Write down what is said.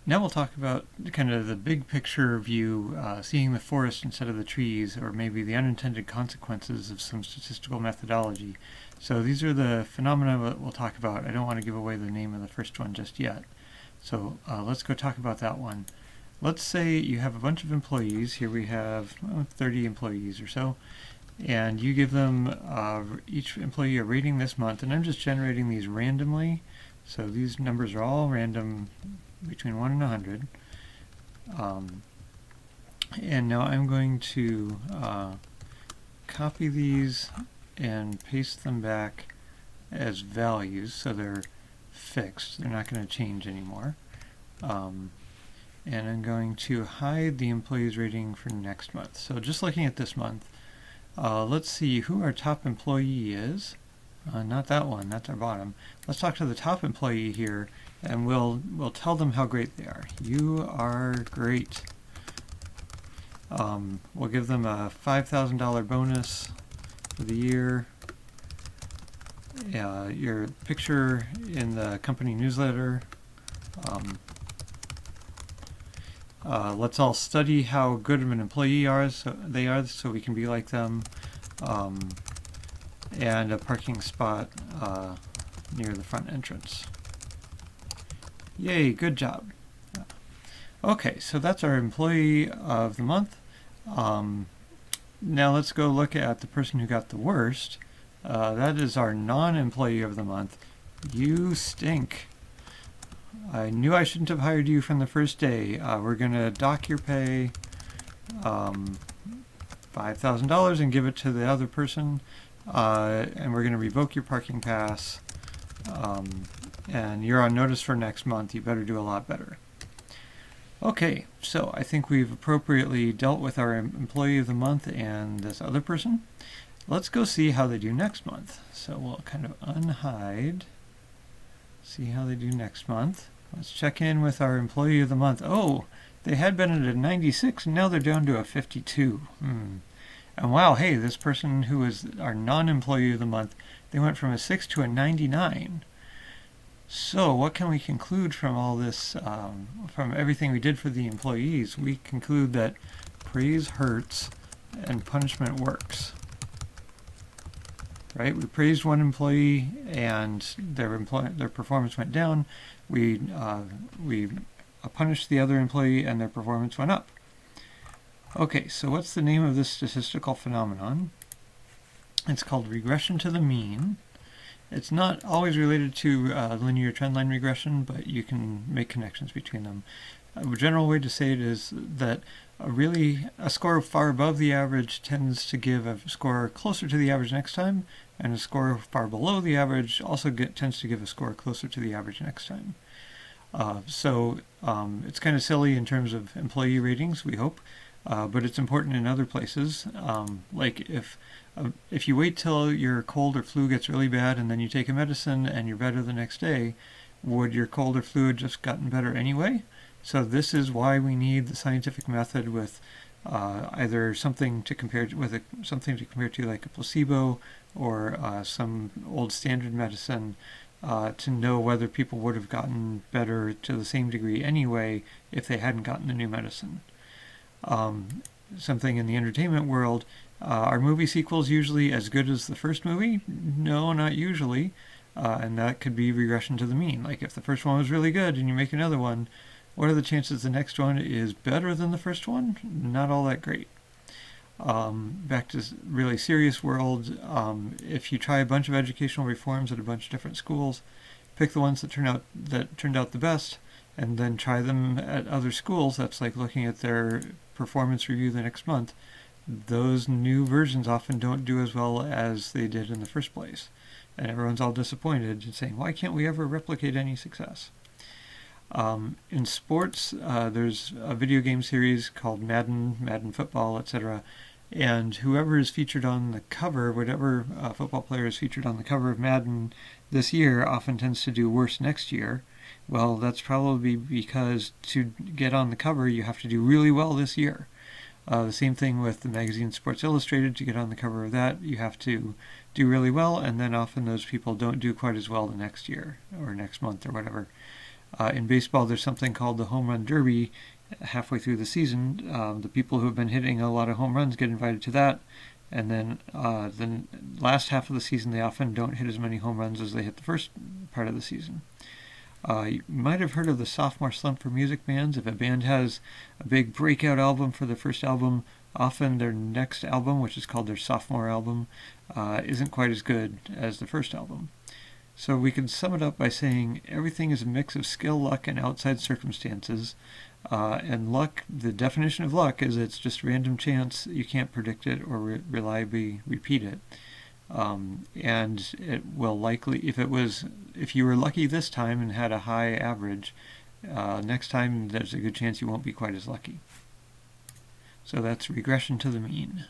Now we'll talk about kind of the big picture view, seeing the forest instead of the trees, or maybe the unintended consequences of some statistical methodology. So these are the phenomena that we'll talk about. I don't want to give away the name of the first one just yet. So let's go talk about that one. Let's say you have a bunch of employees. Here we have 30 employees or so. And you give them, each employee, a rating this month. And I'm just generating these randomly. So these numbers are all random between 1 and 100. And now I'm going to copy these and paste them back as values so they're fixed. They're not going to change anymore. And I'm going to hide the employee's rating for next month. So just looking at this month, let's see who our top employee is. Not that one, that's our bottom. Let's talk to the top employee here, and we'll tell them how great they are. You are great. We'll give them a $5,000 bonus for the year. Your picture in the company newsletter. Let's all study how good of an employee they are, so we can be like them. And a parking spot near the front entrance. Yay, good job. Okay, so that's our employee of the month. Now let's go look at the person who got the worst. That is our non-employee of the month. You stink. I knew I shouldn't have hired you from the first day. We're going to dock your pay $5,000 and give it to the other person. And we're going to revoke your parking pass. And you're on notice for next month. You better do a lot better. Okay, so I think we've appropriately dealt with our employee of the month and this other person. Let's go see how they do next month. So we'll kind of unhide, see how they do next month. Let's check in with our employee of the month. Oh, they had been at a 96 and now they're down to a 52. And wow, hey, this person who was our non-employee of the month, they went from a 6 to a 99. So what can we conclude from all this, from everything we did for the employees? We conclude that praise hurts and punishment works. Right? We praised one employee and their performance went down. We punished the other employee and their performance went up. Okay, so what's the name of this statistical phenomenon? It's called regression to the mean. It's not always related to linear trendline regression, but you can make connections between them. A general way to say it is that a score far above the average tends to give a score closer to the average next time, and a score far below the average also tends to give a score closer to the average next time. So it's kind of silly in terms of employee ratings, we hope, but it's important in other places. Like if you wait till your cold or flu gets really bad and then you take a medicine and you're better the next day, would your cold or flu have just gotten better anyway? So this is why we need the scientific method with either something to compare to like a placebo or some old standard medicine to know whether people would have gotten better to the same degree anyway if they hadn't gotten the new medicine. Something in the entertainment world, are movie sequels usually as good as the first movie? No, not usually. And that could be regression to the mean. Like if the first one was really good and you make another one, what are the chances the next one is better than the first one? Not all that great. Back to really serious world, if you try a bunch of educational reforms at a bunch of different schools, pick the ones that turned out the best, and then try them at other schools. That's like looking at their performance review the next month. Those new versions often don't do as well as they did in the first place. And everyone's all disappointed and saying, why can't we ever replicate any success? In sports, there's a video game series called Madden Football, etc. And whoever is featured on the cover, whatever football player is featured on the cover of Madden this year often tends to do worse next year. Well, that's probably because to get on the cover, you have to do really well this year. The same thing with the magazine Sports Illustrated. To get on the cover of that, you have to do really well, and then often those people don't do quite as well the next year or next month or whatever. In baseball, there's something called the home run derby halfway through the season. The people who have been hitting a lot of home runs get invited to that. And then the last half of the season, they often don't hit as many home runs as they hit the first part of the season. You might have heard of the sophomore slump for music bands. If a band has a big breakout album for their first album, often their next album, which is called their sophomore album, isn't quite as good as the first album. So we can sum it up by saying everything is a mix of skill, luck, and outside circumstances. And luck, the definition of luck is it's just random chance. You can't predict it or reliably repeat it. And it will likely, if you were lucky this time and had a high average, next time there's a good chance you won't be quite as lucky. So that's regression to the mean.